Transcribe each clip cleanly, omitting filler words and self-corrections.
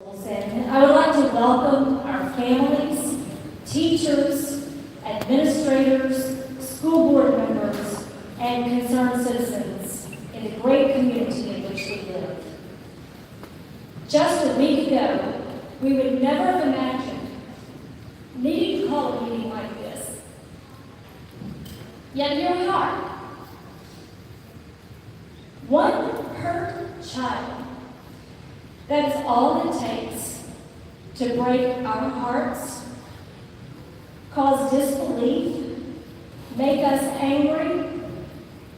And I would like to welcome our families, teachers, administrators, school board members, and concerned citizens in the great community in which we live. Just a week ago, we would never have imagined needing to call a meeting like this. Yet here we are. One hurt child. That is all it takes to break our hearts, cause disbelief, make us angry,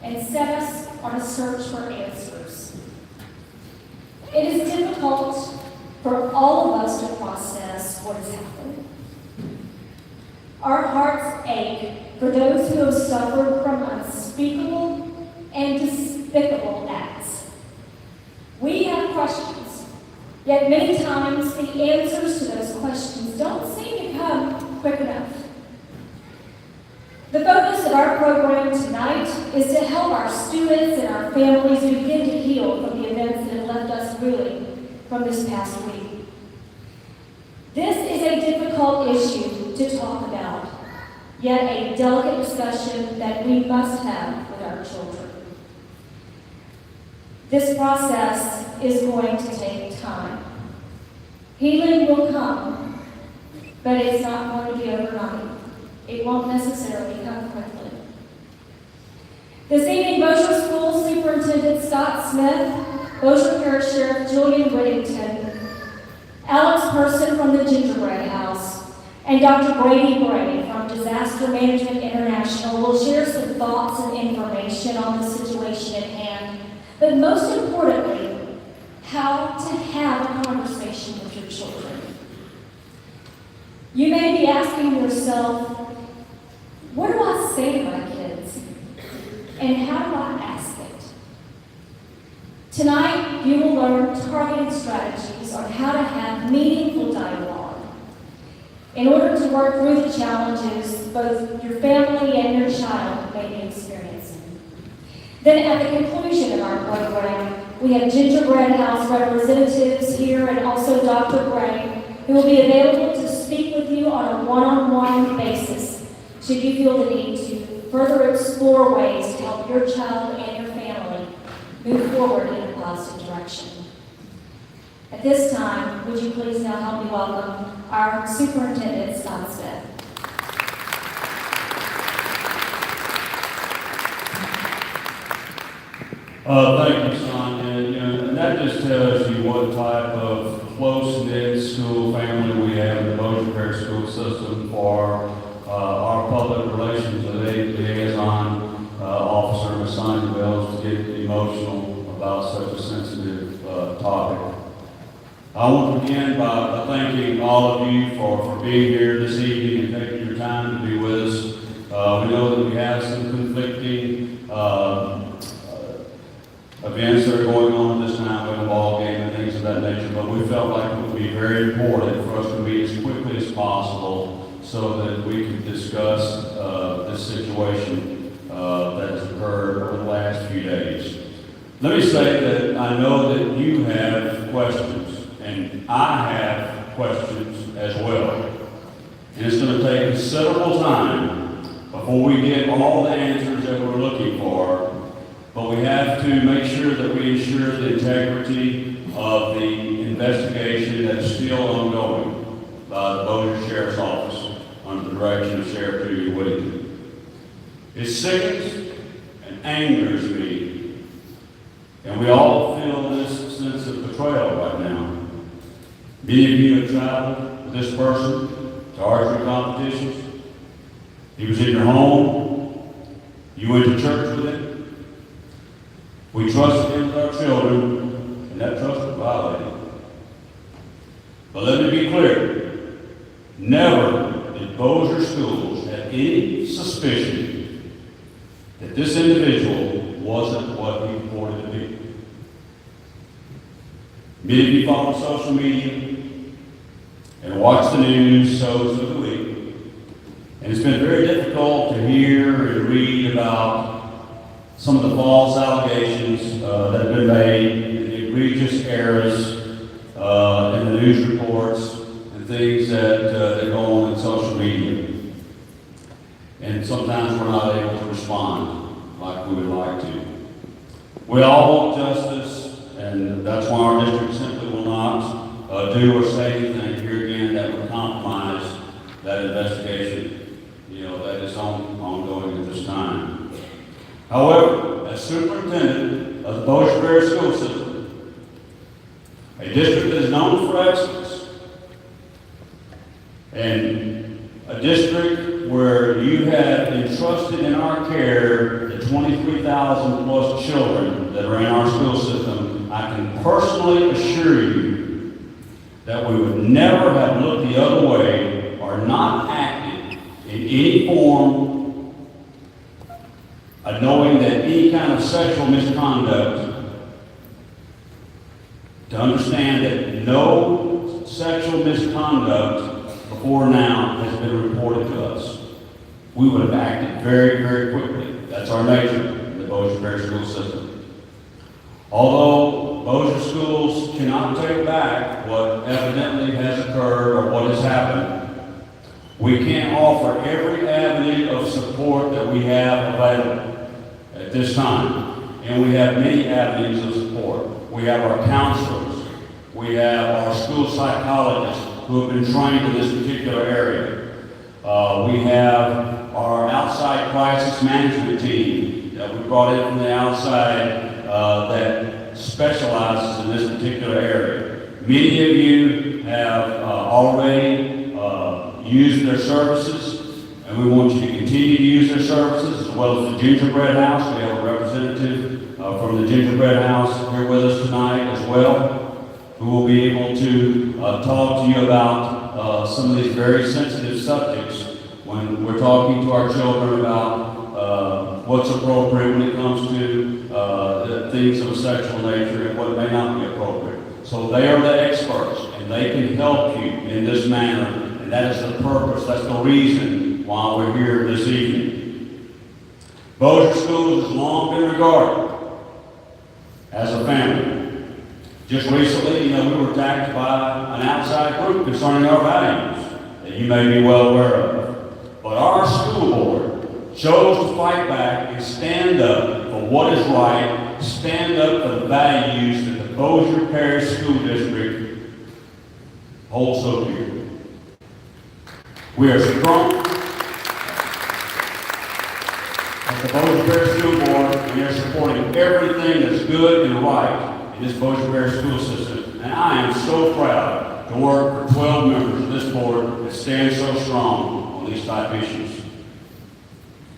and set us on a search for answers. It is difficult for all of us to process what has happened. Our hearts ache for those who have suffered from unspeakable and despicable acts. We have questions. Yet many times the answers to those questions don't seem to come quick enough. The focus of our program tonight is to help our students and our families begin to heal from the events that have left us reeling from this past week. This is a difficult issue to talk about, yet a delicate discussion that we must have with our children. This process is going to take time. Healing will come, but it's not going to be overnight. It won't necessarily come quickly. This evening, Bossier School Superintendent Scott Smith, Bossier Parish Sheriff Julian Whittington, Alex Person from the Gingerbread House, and Dr. Brady Bray from Disaster Management International will share some thoughts and information on the situation at hand. But most importantly, how to have a conversation with your children. You may be asking yourself, what do I say to my kids? And how do I ask it? Tonight, you will learn targeted strategies on how to have meaningful dialogue in order to work through the challenges both your family and your child may be experiencing. Then at the conclusion of our program, we have Gingerbread House representatives here and also Dr. Gray, who will be available to speak with you on a one-on-one basis should you feel the need to further explore ways to help your child and your family move forward in a positive direction. At this time, would you please now help me welcome our Superintendent, Scott Smith. Thank you, Sonia. And that just tells you what type of close-knit school family we have in the Bossier Parish school system for our public relations liaison officer, Ms. Sonia Wells, to get emotional about such a sensitive topic. I want to begin by thanking all of you for being here this evening and taking your time to be with us. We know that we have some conflicting events that are going on at this time, with a ball game and things of that nature, but we felt like it would be very important for us to meet as quickly as possible so that we could discuss this situation that has occurred over the last few days. Let me say that I know that you have questions, and I have questions as well. And it's going to take considerable time before we get all the answers that we're looking for. But we have to make sure that we ensure the integrity of the investigation that's still ongoing by the Bossier Sheriff's Office under the direction of Sheriff Julian Whittington. It sickens and angers me, and we all feel this sense of betrayal right now. Many of you have traveled with this person to archery competitions. He was in your home. You went to church with him. We trusted him with our children, and that trust was violated. But let me be clear, never did Bossier Schools have any suspicion that this individual wasn't what he purported to be. Many of you follow social media and watch the news shows of the week, and it's been very difficult to hear and read about some of the false allegations that have been made, the egregious errors in the news reports and things that go on in social media. And sometimes we're not able to respond like we would like to. We all want justice, and that's why our district simply will not do or say anything here again that would compromise that investigation, that is ongoing at this time. However, as superintendent of the Bossier Parish School System, a district that is known for excellence, and a district where you have entrusted in our care the 23,000 plus children that are in our school system, I can personally assure you that we would never have looked the other way or not acted in any form of knowing that any kind of sexual misconduct, to understand that no sexual misconduct before now has been reported to us. We would have acted very, very quickly. That's our nature in the Bossier Parish School System. Although Bossier schools cannot take back what evidently has occurred or what has happened, we can offer every avenue of support that we have available at this time. And we have many avenues of support. We have our counselors. We have our school psychologists who have been trained in this particular area. We have our outside crisis management team that we brought in from the outside that specializes in this particular area. Many of you have already used their services, and we want you to continue to use their services, as well as the Gingerbread House. We have a representative from the Gingerbread House here with us tonight as well, who will be able to talk to you about some of these very sensitive subjects when we're talking to our children about what's appropriate when it comes to things of a sexual nature and what may not be appropriate. So they are the experts, and they can help you in this manner, and that is the purpose, that's the reason why we're here this evening. Bossier Schools has long been regarded as a family. Just recently, we were attacked by an outside group concerning our values that you may be well aware of. But our school board chose to fight back and stand up for what is right, stand up for the values that the Bossier Parish School District holds so dear. We are strong as the Bossier Parish School Board, and they're supporting everything that's good and right in this Bossier Parish school system. And I am so proud to work for 12 members of this board that stand so strong on these type issues.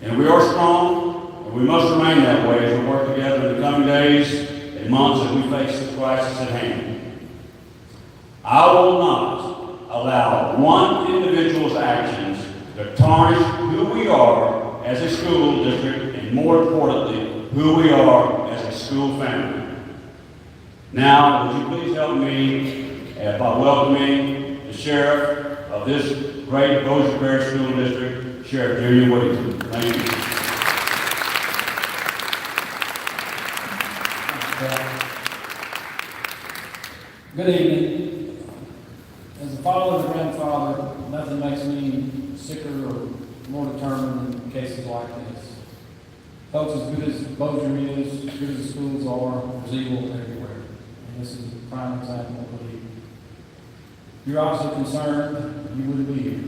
And we are strong, and we must remain that way as we work together in the coming days and months as we face the crisis at hand. I will not allow one individual's actions to tarnish who we are as a school district, and more importantly, who we are as a school family. Now, would you please help me by welcoming the sheriff of this great Bossier Parish School District, Sheriff Julian Whittington. Thank you. Good evening. As a father and a grandfather, nothing makes me sicker or more determined than cases like this. Folks, as good as Bossier is, as good as the schools are, there's evil everywhere. And this is a prime example of what you're obviously concerned, you wouldn't be here.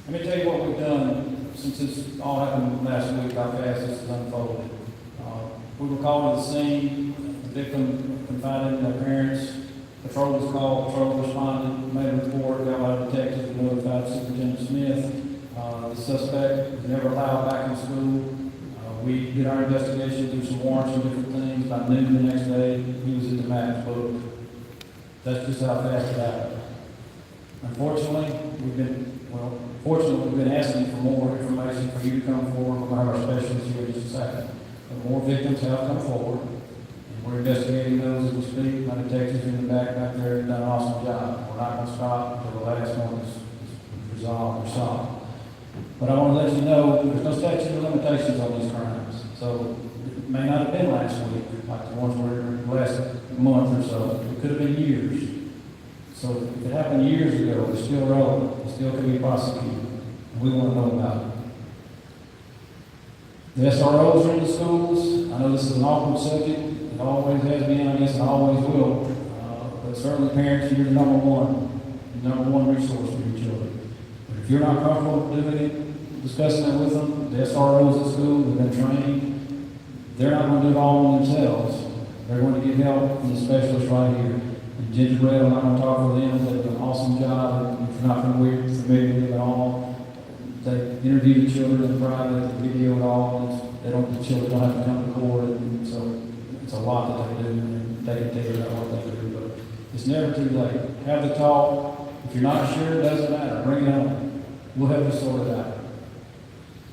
Let me tell you what we've done since this all happened last week, how fast this has unfolded. We were called to the scene, the victim confided in their parents, patrol was called, patrol responded, made a report, got out of detectives, and notified Superintendent Smith. The suspect was never allowed back in school. We did our investigation through some warrants and different things. By noon the next day, he was in the match book. That's just how fast it happened. Unfortunately, we've been asking for more information for you to come forward. We're going to have our specialists here in just a second. But more victims have come forward, and we're investigating those as we speak. My detectives in the back there have done an awesome job. We're not going to stop until the last one is resolved or solved. But I want to let you know there's no statute of limitations on these crimes. So it may not have been last week, like the ones were last month or so. It could have been years. So if it happened years ago, it's still relevant, it still can be prosecuted, and we want to know about it. The SROs are in the schools. I know this is an awkward subject. It always has been, I guess it always will. But certainly parents, you're the number one resource for your children. But if you're not comfortable doing it, discussing it with them, the SROs at school have been trained. They're not going to do it all on themselves. They're going to get help from the specialist right here. And Gingerbread, I'm not going to talk for them. They've done an awesome job. If you're not familiar with them at all, they interview the children in private, they video it all. The children don't have to come to court. And so it's a lot that they do, and they can tell you about what they do. But it's never too late. Have the talk. If you're not sure, it doesn't matter. Bring it on. We'll help you sort it out.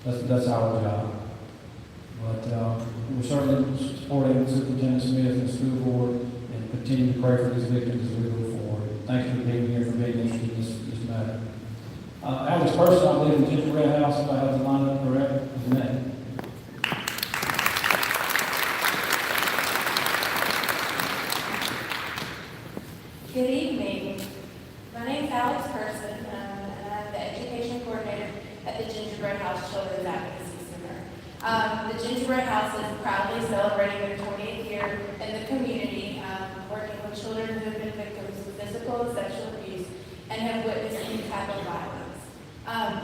That's our job. But we're certainly supporting Superintendent Smith and the school board and continue to pray for these victims as we move forward. Thank you for being here, for being interested in this matter. Alex Person, I believe in Gingerbread House, if I have the lineup correct, his name. Good evening. My name is Alex Person, and I'm the education coordinator at the Gingerbread House Children's Advocacy Center. The Gingerbread House is proudly celebrating their 20th year in the community, working with children who have been victims of physical and sexual abuse and have witnessed any type of violence.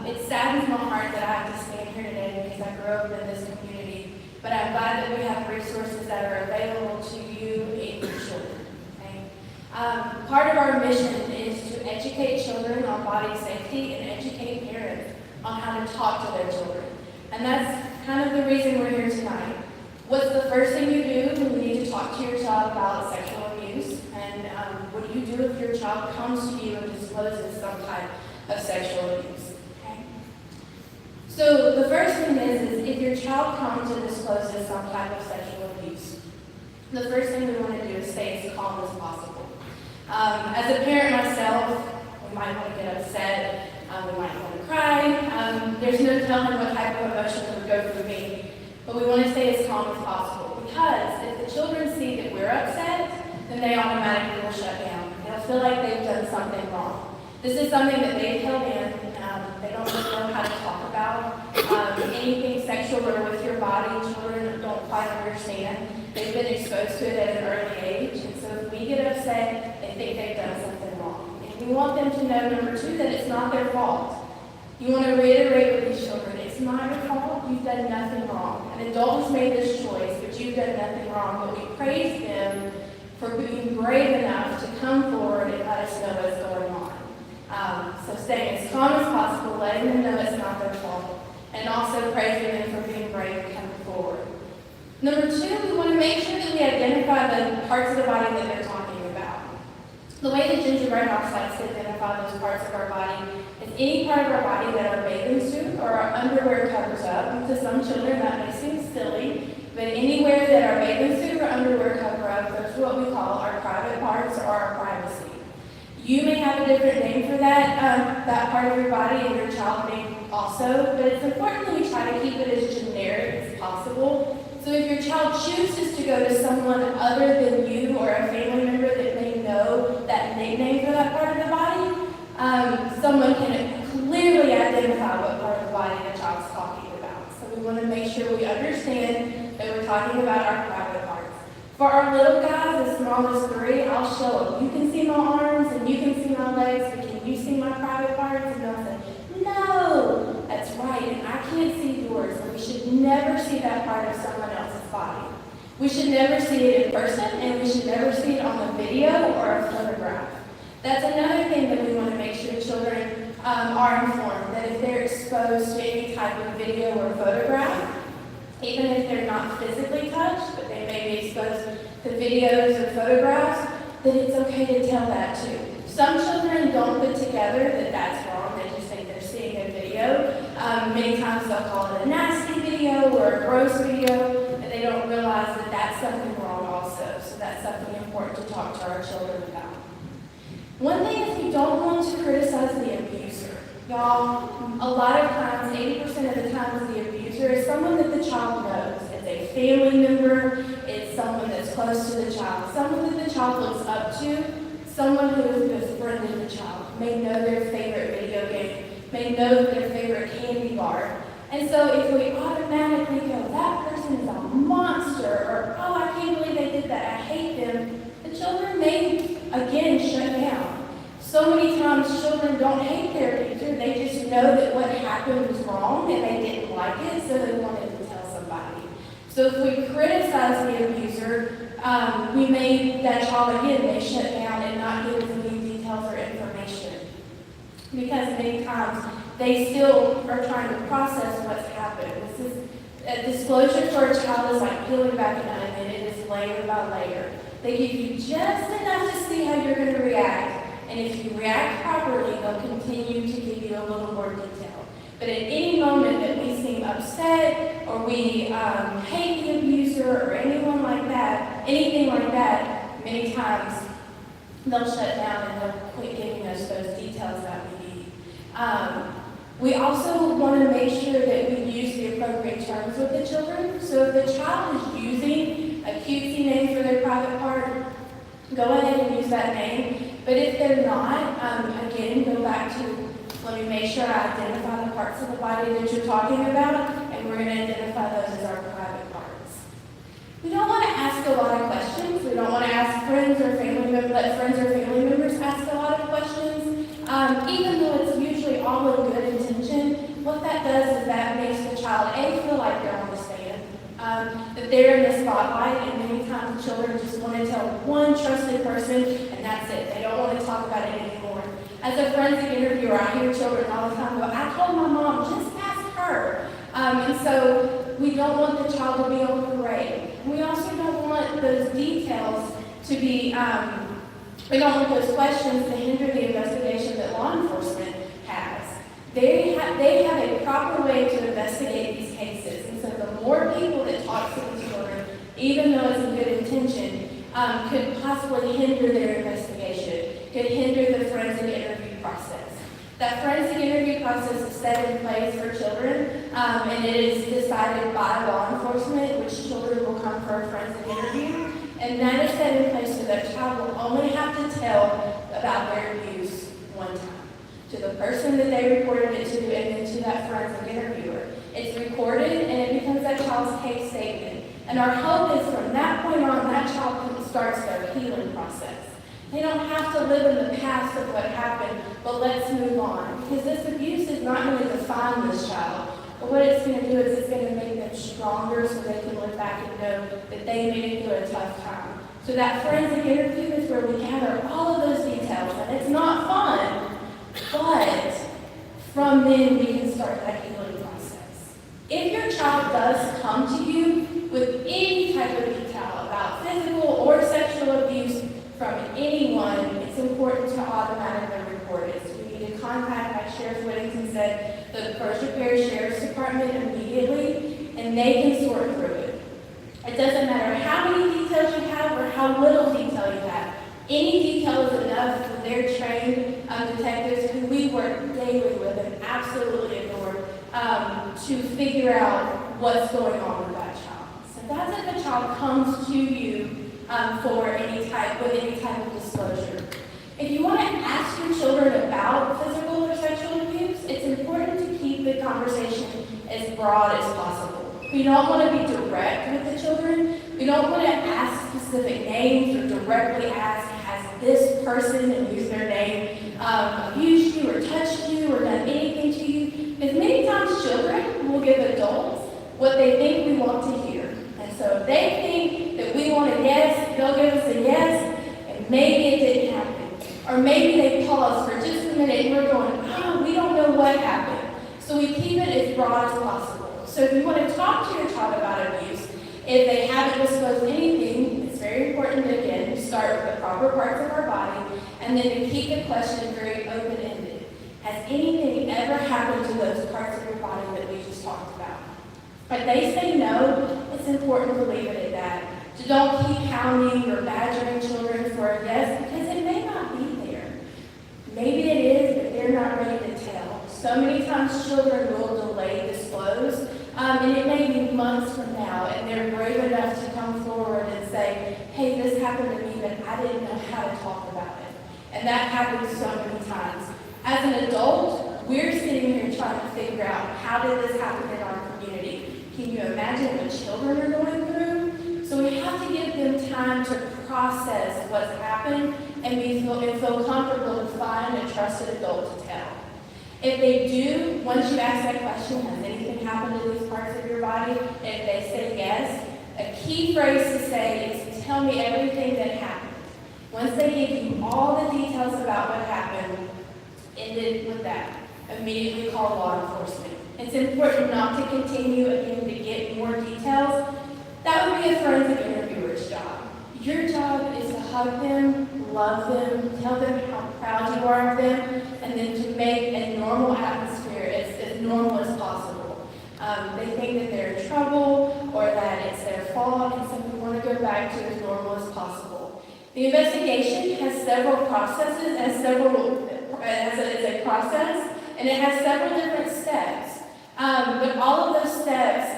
It saddens my heart that I have to stand here today because I grew up in this community, but I'm glad that we have resources that are available to you and your children. Okay? Part of our mission is to educate children on body safety and educate parents on how to talk to their children. And that's kind of the reason we're here tonight. What's the first thing you do when you need to talk to your child about sexual abuse? And what do you do if your child comes to you and discloses some type of sexual abuse? Okay? So the first thing is if your child comes and discloses some type of sexual abuse, the first thing we want to do is stay as calm as possible. As a parent myself, we might want to get upset, we might want to cry. There's no telling what type of emotion would go through me, but we want to stay as calm as possible because if the children see that we're upset, then they automatically will shut down. They'll feel like they've done something wrong. This is something that they've held in. They don't really know how to talk about. Anything sexual or with your body, children don't quite understand. They've been exposed to it at an early age, and so if we get upset, they think they've done something wrong. And we want them to know, number two, that it's not their fault. You want to reiterate with these children, it's not your fault, you've done nothing wrong. An adult has made this choice, but you've done nothing wrong, but we praise them for being brave enough to come forward and let us know what's going on. So staying as calm as possible, letting them know it's not their fault, and also praising them for being brave and coming forward. Number two, we want to make sure that we identify the parts of the body that they're talking about. The way the Gingerbread House likes to identify those parts of our body is any part of our body that our bathing suit or our underwear covers up. And to some children that may seem silly, but anywhere that our bathing suit or underwear cover up, those are what we call our private parts or our privacy. You may have a different name for that part of your body, and your child may also, but it's important that we try to keep it as generic as possible. So if your child chooses to go to someone other than you or a family member that may know that nickname for that part of the body, someone can clearly identify what part of the body the child's talking about. So we want to make sure we understand that we're talking about our private parts. For our little guys, as small as 3, I'll show them. You can see my arms and you can see my legs, but can you see my private parts? And they'll say, no, that's right, and I can't see yours. So we should never see that part of someone else's body. We should never see it in person, and we should never see it on a video or a photograph. That's another thing that we want to make sure children are informed, that if they're exposed to any type of video or photograph, even if they're not physically touched, but they may be exposed to videos or photographs, that it's okay to tell that too. Some children don't put together that that's wrong. They just think they're seeing a video. Many times they'll call it a nasty video or a gross video, and they don't realize that that's something wrong also. So that's something important to talk to our children about. One thing is we don't want to criticize the abuser. Y'all, a lot of times, 80% of the time, the abuser is someone that the child knows. It's a family member, it's someone that's close to the child, someone that the child looks up to, someone who has befriended the child, may know their favorite video game, may know their favorite candy bar. And so if we automatically go, that person is a monster, or, oh, I can't believe they did that, I hate them, the children may, again, shut down. So many times children don't hate their abuser, they just know that what happened was wrong and they didn't like it, so they wanted to tell somebody. So if we criticize the abuser, that child again may shut down and not give us any details or information. Because many times they still are trying to process what's happened. This is a disclosure for a child is like peeling back an onion. It is layer by layer. They give you just enough to see how you're going to react. And if you react properly, they'll continue to give you a little more detail. But at any moment that we seem upset or we hate the abuser or anyone like that, anything like that, many times they'll shut down and they'll quit giving us those details that we need. We also want to make sure that we use the appropriate terms with the children. So if the child is using a cutesy name for their private part, go ahead and use that name. But if they're not, again, go back to, let me make sure I identify the parts of the body that you're talking about, and we're going to identify those as our private parts. We don't want to ask a lot of questions. We don't want to ask friends or family members, let friends or family members ask a lot of questions. Even though it's usually all with good intention, what that does is that makes the child, A, feel like they're on the stand, that they're in the spotlight, and many times children just want to tell one trusted person, and that's it. They don't want to talk about it anymore. As a forensic interviewer, I hear children all the time go, I told my mom, just ask her. And so we don't want the child to be on parade. We also don't want those details to be, we don't want those questions to hinder the investigation that law enforcement has. They have a proper way to investigate these cases. And so the more people that talk to the children, even though it's a good intention, could possibly hinder their investigation, could hinder the forensic interview process. That forensic interview process is set in place for children, and it is decided by law enforcement which children will come for a forensic interview. And that is set in place so that a child will only have to tell about their abuse one time. To the person that they reported it to, and then to that forensic interviewer. It's recorded, and it becomes that child's case statement. And our hope is from that point on, that child starts their healing process. They don't have to live in the past of what happened, but let's move on. Because this abuse is not going to define this child, but what it's going to do is it's going to make them stronger so they can look back and know that they made it through a tough time. So that forensic interview is where we gather all of those details, and it's not fun, but from then we can start that healing process. If your child does come to you with any type of detail about physical or sexual abuse from anyone, it's important to automatically report it. So we need to contact, like Sheriff Whittington said, the Persia Parish Sheriff's Department immediately, and they can sort through it. It doesn't matter how many details you have or how little detail you have. Any detail is enough for their trained detectives who we work daily with and absolutely adore to figure out what's going on with that child. So that's if a child comes to you with any type of disclosure. If you want to ask your children about physical or sexual abuse, it's important to keep the conversation as broad as possible. We don't want to be direct with the children. We don't want to ask specific names or directly ask, has this person, and use their name, abused you or touched you or done anything to you? Because many times children will give adults what they think we want to hear. And so if they think that we want a yes, they'll give us a yes, and maybe it didn't happen. Or maybe they pause for just a minute and we're going, oh, we don't know what happened. So we keep it as broad as possible. So if you want to talk to your child about abuse, if they haven't disclosed anything, it's very important to, again, start with the proper parts of our body, and then to keep the question very open-ended. Has anything ever happened to those parts of your body that we just talked about? If they say no, it's important to leave it at that. So don't keep hounding or badgering children for a yes, because it may not be there. Maybe it is, but they're not ready to tell. So many times children will delay disclose, and it may be months from now, and they're brave enough to come forward and say, hey, this happened to me, but I didn't know how to talk about it. And that happens so many times. As an adult, we're sitting here trying to figure out, how did this happen in our community? Can you imagine what children are going through? So we have to give them time to process what's happened and feel comfortable to find a trusted adult to tell. If they do, once you ask that question, has anything happened to these parts of your body? If they say yes, a key phrase to say is, tell me everything that happened. Once they give you all the details about what happened, end it with that. Immediately call law enforcement. It's important not to continue again to get more details. That would be a forensic interviewer's job. Your job is to hug them, love them, tell them how proud you are of them, and then to make a normal atmosphere as normal as possible. They think that they're in trouble or that it's their fault, and so we want to go back to as normal as possible. The investigation has several processes, it's a process, and it has several different steps. But all of those steps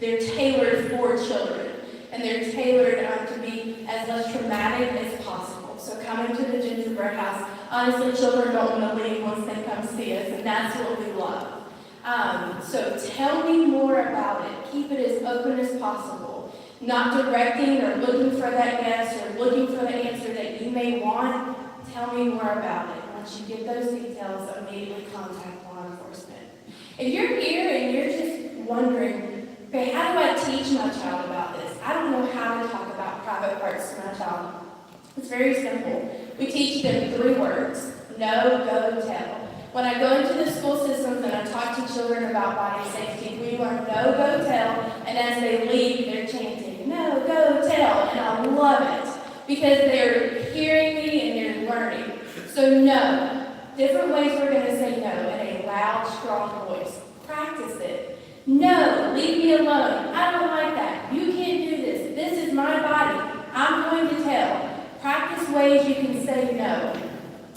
they're tailored for children, and they're tailored to be as less traumatic as possible. So coming to the gingerbread house, honestly, children don't want to leave once they come see us, and that's what we love. So tell me more about it. Keep it as open as possible. Not directing or looking for that yes or looking for the answer that you may want. Tell me more about it. Once you get those details, immediately contact law enforcement. If you're here and you're just wondering, okay, how do I teach my child about this? I don't know how to talk about private parts to my child. It's very simple. We teach them 3 words: know, go, tell. When I go into the school systems and I talk to children about body safety, we learn know, go, tell, and as they leave, they're chanting, know, go, tell, and I love it because they're hearing me and they're learning. So no, different ways we're going to say no in a loud, strong voice. Practice it. No, leave me alone. I don't like that. You can't do this. This is my body. I'm going to tell. Practice ways you can say no.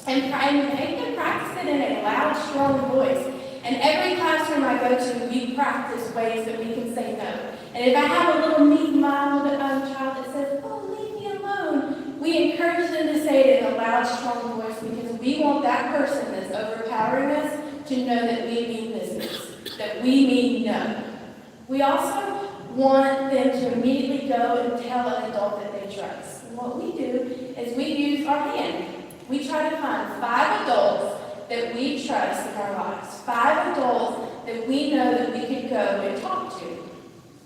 And make them practice it in a loud, strong voice. And every classroom I go to, we practice ways that we can say no. And if I have a little meek, mild child that says, oh, leave me alone, we encourage them to say it in a loud, strong voice because we want that person that's overpowering us to know that we mean business, that we mean no. We also want them to immediately go and tell an adult that they trust. And what we do is we use our hand. We try to find 5 adults that we trust in our lives, 5 adults that we know that we could go and talk to.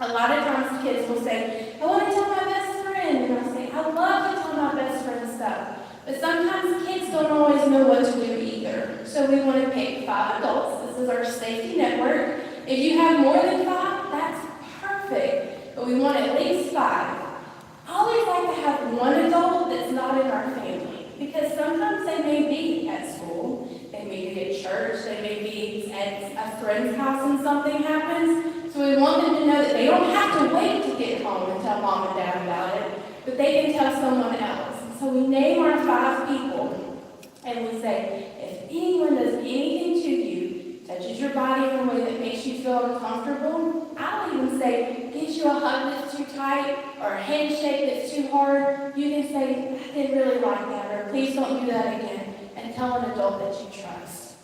A lot of times kids will say, I want to tell my best friend, and I'll say, I love to tell my best friend stuff. But sometimes kids don't always know what to do either. So we want to pick 5 adults. This is our safety network. If you have more than 5, that's perfect. But we want at least 5. I always like to have one adult that's not in our family. Because sometimes they may be at school, they may be at church, they may be at a friend's house and something happens. So we want them to know that they don't have to wait to get home and tell mom and dad about it, but they can tell someone else. So we name our 5 people, and we say, if anyone does anything to you, touches your body in a way that makes you feel uncomfortable, I'll even say, gives you a hug that's too tight, or a handshake that's too hard, you can say, I didn't really like that, or please don't do that again, and tell an adult that you trust.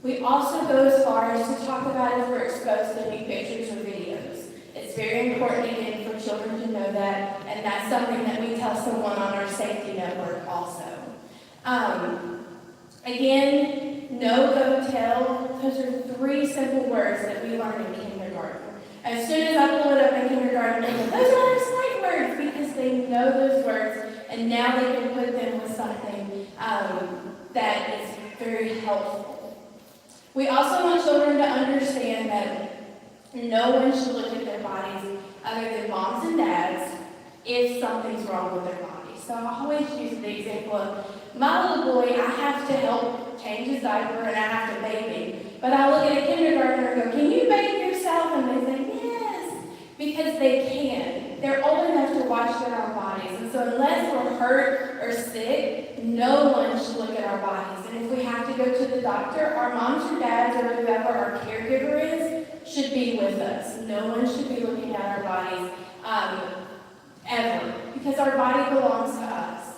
We also go as far as to talk about if we're exposed to any pictures or videos. It's very important, again, for children to know that, and that's something that we tell someone on our safety network also. Again, no, go, tell, those are 3 simple words that we learn in kindergarten. As soon as I pull it up in kindergarten, they go, those are our slight words, because they know those words, and now they can put them with something that is very helpful. We also want children to understand that no one should look at their bodies other than moms and dads if something's wrong with their body. So I always use the example of my little boy, I have to help change his diaper and I have to bathe him. But I look at a kindergartner and go, can you bathe yourself? And they say, yes, because they can. They're old enough to watch their own bodies. And so unless we're hurt or sick, no one should look at our bodies. And if we have to go to the doctor, our moms or dads or whoever our caregiver is should be with us. No one should be looking at our bodies. ever, because our body belongs to us.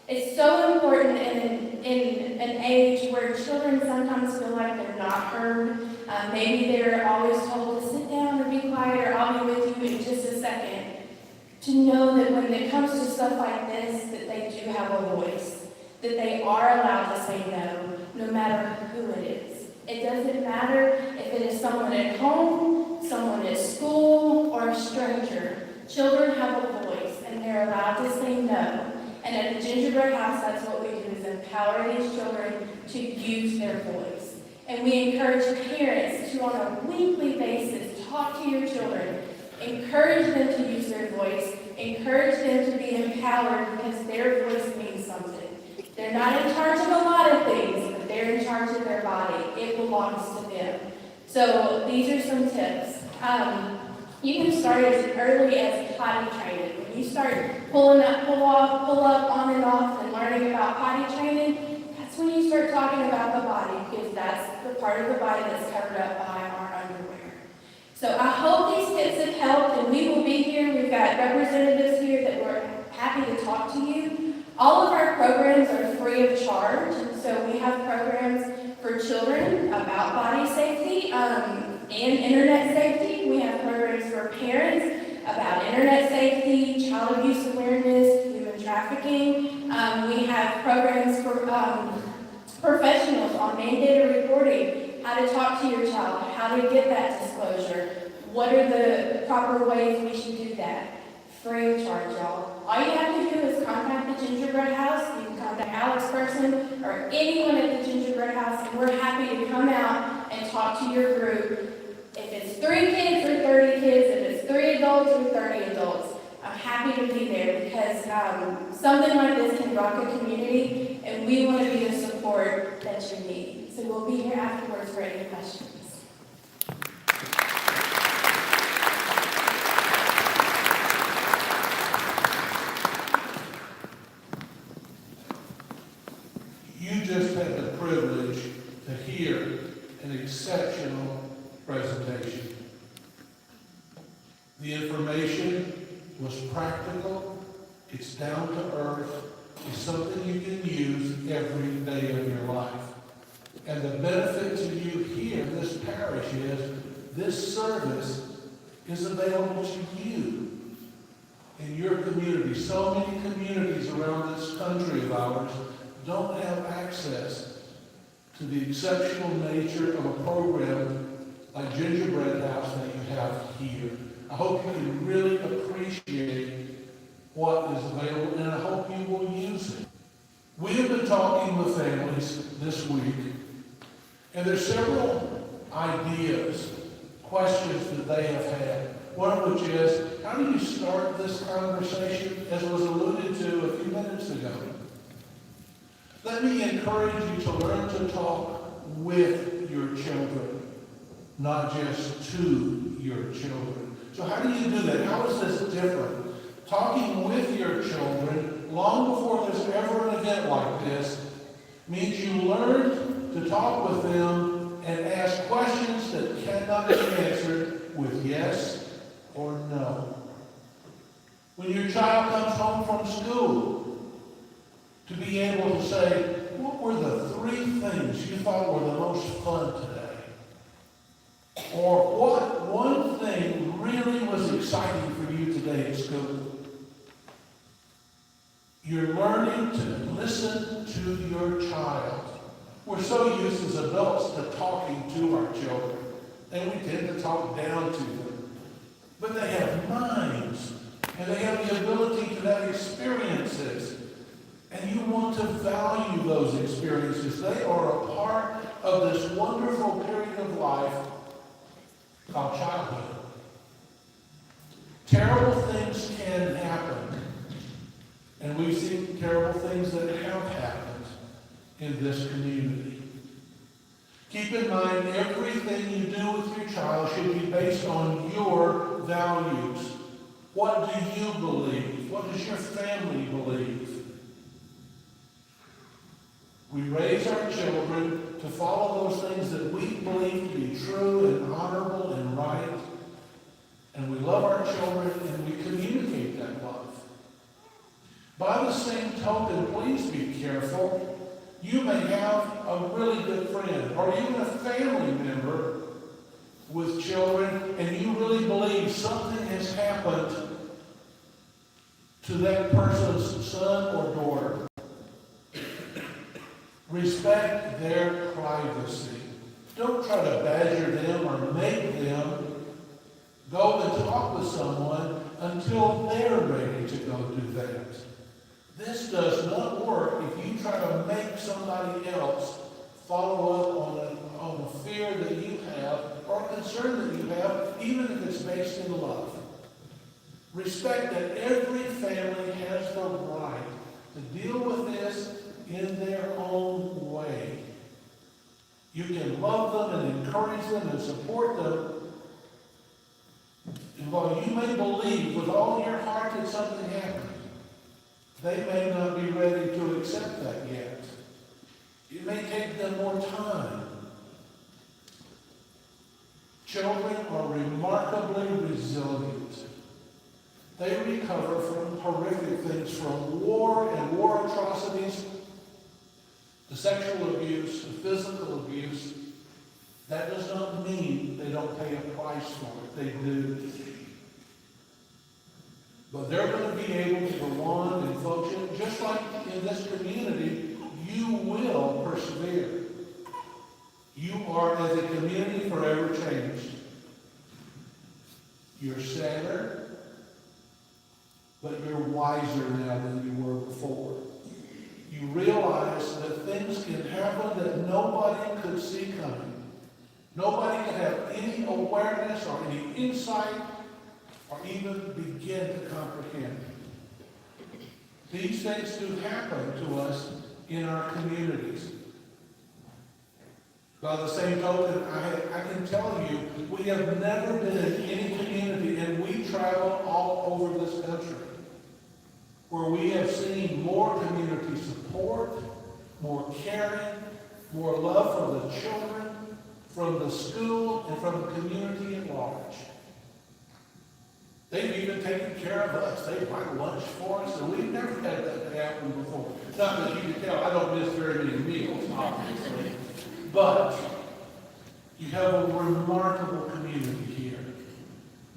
It's so important in an age where children sometimes feel like they're not heard. Maybe they're always told to sit down or be quiet, or I'll be with you in just a second. To know that when it comes to stuff like this, that they do have a voice, that they are allowed to say no matter who it is. It doesn't matter if it is someone at home, someone at school, or a stranger. Children have a voice, and they're allowed to say no. And at the Gingerbread House, that's what we do, is empower these children to use their voice. And we encourage parents to, on a weekly basis, talk to your children, encourage them to use their voice, encourage them to be empowered, because their voice means something. They're not in charge of a lot of things, but they're in charge of their body. It belongs to them. So these are some tips. You can start as early as potty training. When you start pull up, on and off, and learning about potty training, that's when you start talking about the body, because that's the part of the body that's covered up by our underwear. So I hope these tips have helped, and we will be here. We've got representatives here that we're happy to talk to you. All of our programs are free of charge, and so we have programs for children about body safety and internet safety. We have programs for parents about internet safety, child abuse awareness, human trafficking. We have programs for professionals on mandated reporting, how to talk to your child, how to get that disclosure, what are the proper ways we should do that. Free of charge, y'all. All you have to do is contact the Gingerbread House. You can contact Alex Person or anyone at the Gingerbread House, and we're happy to come out and talk to your group. If it's 3 kids or 30 kids, if it's 3 adults or 30 adults, I'm happy to be there, because something like this can rock a community, and we want to be the support that you need. So we'll be here afterwards for any questions. You just had the privilege to hear an exceptional presentation. The information was practical, it's down to earth, it's something you can use every day of your life. And the benefit to you here in this parish is this service is available to you in your community. So many communities around this country of ours don't have access to the exceptional nature of a program like Gingerbread House that you have here. I hope you can really appreciate what is available, and I hope you will use it. We have been talking with families this week, and there's several ideas, questions that they have had. One of which is, how do you start this conversation, as was alluded to a few minutes ago? Let me encourage you to learn to talk with your children, not just to your children. So how do you do that? How is this different? Talking with your children long before there's ever an event like this means you learn to talk with them and ask questions that cannot be answered with yes or no. When your child comes home from school, to be able to say, what were the 3 things you thought were the most fun today? Or what one thing really was exciting for you today at school? You're learning to listen to your child. We're so used as adults to talking to our children, and we tend to talk down to them. But they have minds, and they have the ability to have experiences. And you want to value those experiences. They are a part of this wonderful period of life called childhood. Terrible things can happen. And we've seen terrible things that have happened in this community. Keep in mind, everything you do with your child should be based on your values. What do you believe? What does your family believe? We raise our children to follow those things that we believe to be true and honorable and right. And we love our children, and we communicate that love. By the same token, please be careful. You may have a really good friend or even a family member with children, and you really believe something has happened to that person's son or daughter. Respect their privacy. Don't try to badger them or make them go and talk with someone until they're ready to go do that. This does not work if you try to make somebody else follow up on a fear that you have or a concern that you have, even if it's based in love. Respect that every family has the right to deal with this in their own way. You can love them and encourage them and support them. And while you may believe with all your heart that something happened, they may not be ready to accept that yet. It may take them more time. Children are remarkably resilient. They recover from horrific things, from war and war atrocities, the sexual abuse, the physical abuse. That does not mean they don't pay a price for it. They do. But they're going to be able to go on and function, just like in this community, you will persevere. You are, as a community, forever changed. You're sadder, but you're wiser now than you were before. You realize that things can happen that nobody could see coming. Nobody can have any awareness or any insight or even begin to comprehend. These things do happen to us in our communities. By the same token, I can tell you, we have never been in any community, and we travel all over this country, where we have seen more community support, more caring, more love from the children, from the school, and from the community at large. They've even taken care of us. They buy lunch for us, and we've never had that happen before. Not that you can tell, I don't miss very many meals, obviously. But you have a remarkable community here.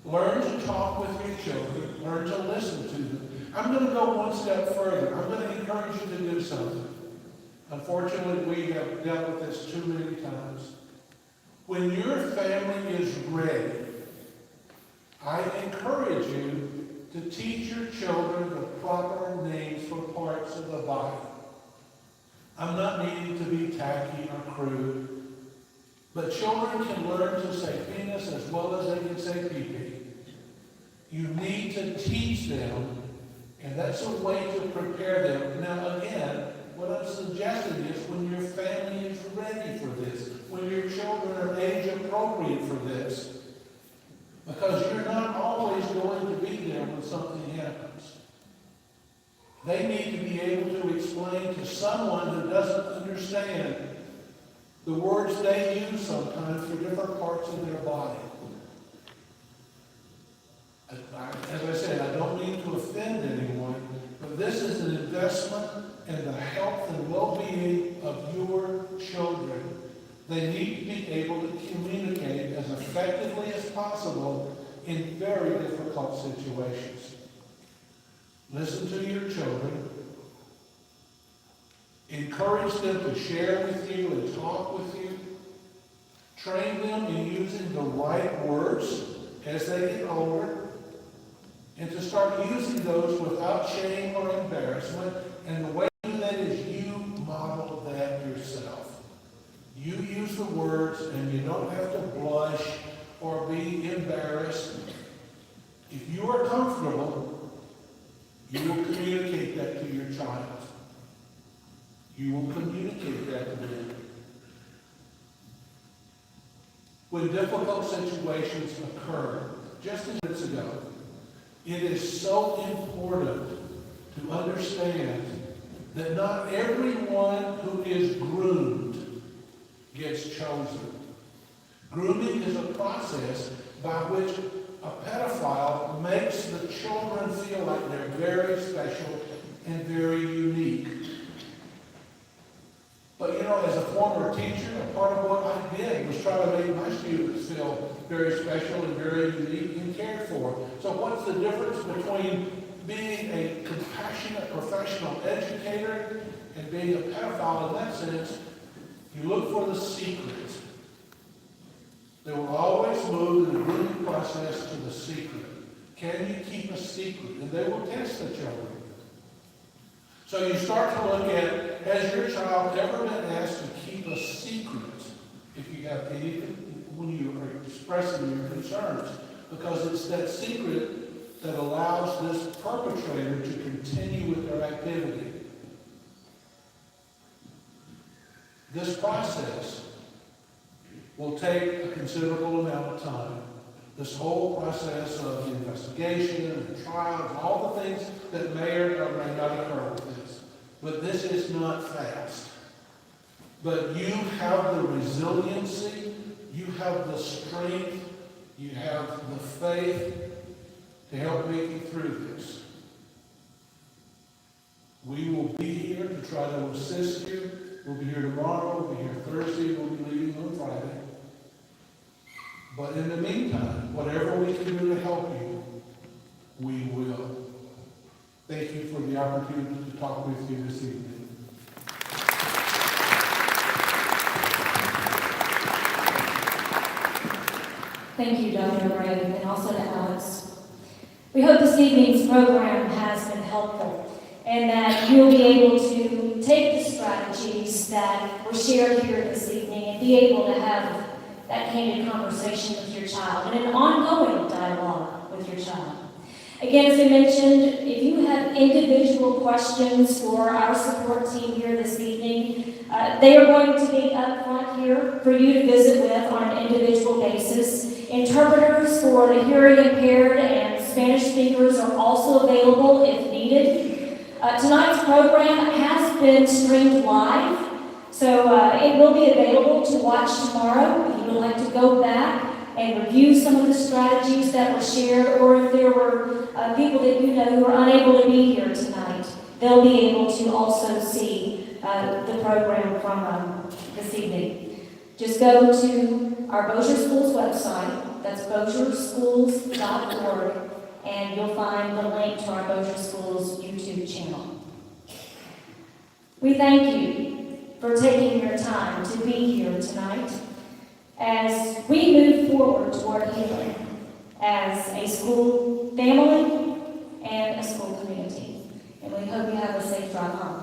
Learn to talk with your children. Learn to listen to them. I'm going to go one step further. I'm going to encourage you to do something. Unfortunately, we have dealt with this too many times. When your family is ready, I encourage you to teach your children the proper names for parts of the body. I'm not needing to be tacky or crude, but children can learn to say penis as well as they can say pee-pee. You need to teach them, and that's a way to prepare them. Now again, what I'm suggesting is when your family is ready for this, when your children are age appropriate for this, because you're not always going to be there when something happens. They need to be able to explain to someone who doesn't understand the words they use sometimes for different parts of their body. As I said, I don't mean to offend anyone, but this is an investment in the health and well-being of your children. They need to be able to communicate as effectively as possible in very difficult situations. Listen to your children. Encourage them to share with you and talk with you. Train them in using the right words as they get older. And to start using those without shame or embarrassment. And the way to do that is you model that yourself. You use the words, and you don't have to blush or be embarrassed. If you are comfortable, you will communicate that to your child. You will communicate that to them. When difficult situations occur, just as minutes ago, it is so important to understand that not everyone who is groomed gets chosen. Grooming is a process by which a pedophile makes the children feel like they're very special and very unique. But you know, as a former teacher, a part of what I did was try to make my students feel very special and very unique and cared for. So what's the difference between being a compassionate professional educator and being a pedophile in that sense? You look for the secret. They will always move in the grooming process to the secret. Can you keep a secret? And they will test the children. So you start to look at, has your child ever been asked to keep a secret if you have anything, when you are expressing your concerns? Because it's that secret that allows this perpetrator to continue with their activity. This process will take a considerable amount of time. This whole process of the investigation and trials, all the things that may or may not occur with this. But this is not fast. But you have the resiliency, you have the strength, you have the faith to help make you through this. We will be here to try to assist you. We'll be here tomorrow, we'll be here Thursday, we'll be leaving on Friday. But in the meantime, whatever we can do to help you, we will. Thank you for the opportunity to talk with you this evening. Thank you, Dr. Ray, and also to Alex. We hope this evening's program has been helpful and that you'll be able to take the strategies that were shared here this evening and be able to have that candid conversation with your child and an ongoing dialogue with your child. Again, as I mentioned, if you have individual questions for our support team here this evening, they are going to be up front here for you to visit with on an individual basis. Interpreters for the hearing impaired and Spanish speakers are also available if needed. Tonight's program has been streamed live. So it will be available to watch tomorrow if you would like to go back and review some of the strategies that were shared, or if there were people that you know who are unable to be here tonight, they'll be able to also see the program from this evening. Just go to our Bossier Schools website, that's bossierschools.org, and you'll find the link to our Bossier Schools YouTube channel. We thank you for taking your time to be here tonight as we move forward toward healing as a school family and a school community. And we hope you have a safe drive home.